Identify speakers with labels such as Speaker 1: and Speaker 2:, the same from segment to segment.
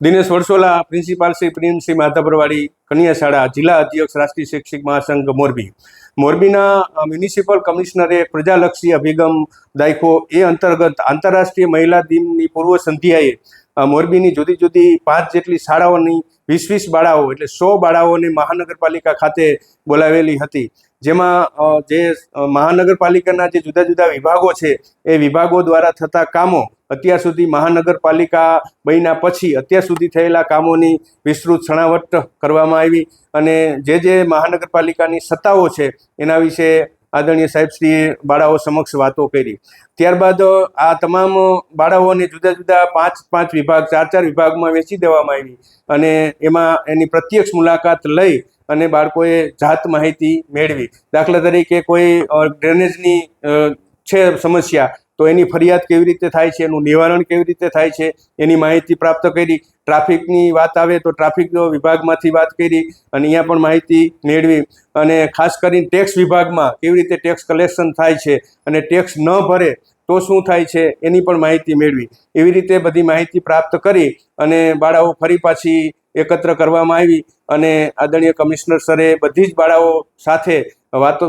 Speaker 1: Dinesh વરસોલા, principal Shri Prem Singh માધાપરવાડી કન્યા શાળા, જિલ્લા અધ્યક્ષ રાષ્ટ્રીય શૈક્ષિક મહાસંઘ મોરબી. મોરબીના મ્યુનિસિપલ કમિશનરે પ્રજાલક્ષી અભિગમ દાખ્યો એ અંતર્ગત આંતરરાષ્ટ્રીય મહિલા દિનની પૂર્વ સંધ્યાએ મોરબીની જુદી જુદી 5 જેટલી શાળાઓની 20 બાળાઓ એટલે 100 બાળાઓને મહાનગરપાલિકા ખાતે બોલાવેલી હતી, જેમાં જે મહાનગરપાલિકાના જે જુદા જુદા વિભાગો છે એ વિભાગો દ્વારા થતા કામો અત્યાર સુધી મહાનગરપાલિકા બન્યા પછી અત્યાર સુધી થયેલા કામોની વિસ્તૃત છણાવટ કરવામાં આવી અને જે મહાનગરપાલિકાની સત્તાઓ છે એના વિશે આદરણીય સાહેબશ્રીએ બાળાઓ સમક્ષ વાતો કરી. ત્યારબાદ આ તમામ બાળાઓને જુદા જુદા 5 વિભાગ 4 વિભાગમાં વહેંચી દેવામાં આવી અને એમાં એની પ્રત્યક્ષ મુલાકાત લઈ અને બાળકોએ જાત માહિતી મેળવી. દાખલા તરીકે કોઈ ડ્રેનેજની છે સમસ્યા તો એની ફરિયાદ કેવી રીતે થાય છે, એનું નિવારણ કેવી રીતે થાય છે એની માહિતી પ્રાપ્ત કરી. ટ્રાફિકની વાત આવે તો ટ્રાફિક વિભાગમાંથી વાત કરી અને અહીંયા પણ માહિતી મેળવી અને ખાસ કરીને ટેક્સ વિભાગમાં કેવી રીતે ટેક્સ કલેક્શન થાય છે અને ટેક્સ ન ભરે તો શું થાય છે એની પણ માહિતી મેળવી. એવી રીતે બધી માહિતી પ્રાપ્ત કરી અને બાળાઓ ફરી પાછી એકત્ર કરવામાં આવી અને આદરણીય કમિશનર સરે બધી જ બાળાઓ સાથે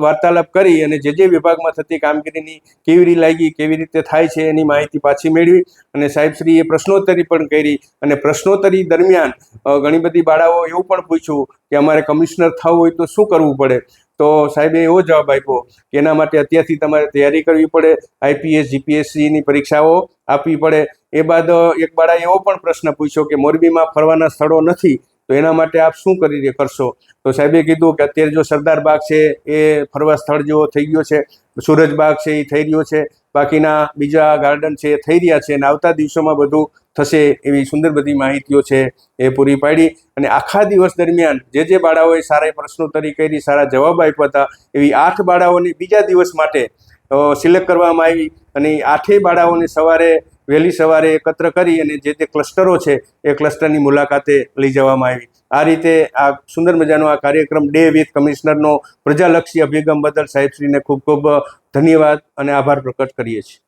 Speaker 1: વાર્તાલાપ કરી અને જે વિભાગમાં થતી કામગીરીની કેવી લાગી, કેવી રીતે થાય છે એની માહિતી પાછી મેળવી અને સાહેબશ્રીએ પ્રશ્નોત્તરી પણ કરી અને પ્રશ્નોત્તરી દરમિયાન ઘણી બધી બાળાઓ એવું પણ પૂછ્યું કે અમારે કમિશનર થવું હોય તો શું કરવું પડે, તો સાહેબે એવો જવાબ આપ્યો કે એના માટે અત્યારથી તમારે તૈયારી કરવી પડે, IPS GPSCની પરીક્ષાઓ આપવી પડે. એ બાદ એક બાળાએ એવો પણ પ્રશ્ન પૂછ્યો કે મોરબીમાં ફરવાના સ્થળો નથી તો એના માટે આપ શું કરશો, તો સાહેબે કીધું કે અત્યારે જો સરદાર બાગ છે એ ફરવા સ્થળ જેવો થઈ ગયો છે, સૂરજ બાગ છે એ થઈ રહ્યો છે, બાકીના બીજા ગાર્ડન છે એ થઈ રહ્યા છે અને આવતા દિવસોમાં બધું થશે એવી સુંદર બધી માહિતીઓ છે એ પૂરી પાડી. અને આખા દિવસ દરમિયાન જે બાળાઓએ સારા પ્રશ્નોત્તરી કરી, સારા જવાબ આપ્યા હતા એવી 8 બાળાઓને બીજા દિવસ માટે સિલેક્ટ કરવામાં આવી અને 8 બાળાઓને વહેલી સવારે એકત્ર કરી અને જે ક્લસ્ટરો છે એ ક્લસ્ટરની મુલાકાતે લઈ જવામાં આવી. આ રીતે આ સુંદર મજાનો આ કાર્યક્રમ ડે વિથ કમિશનરનો પ્રજાલક્ષી અભિગમ બદલ સાહેબશ્રીને ખૂબ ખૂબ ધન્યવાદ અને આભાર પ્રકટ કરીએ છીએ.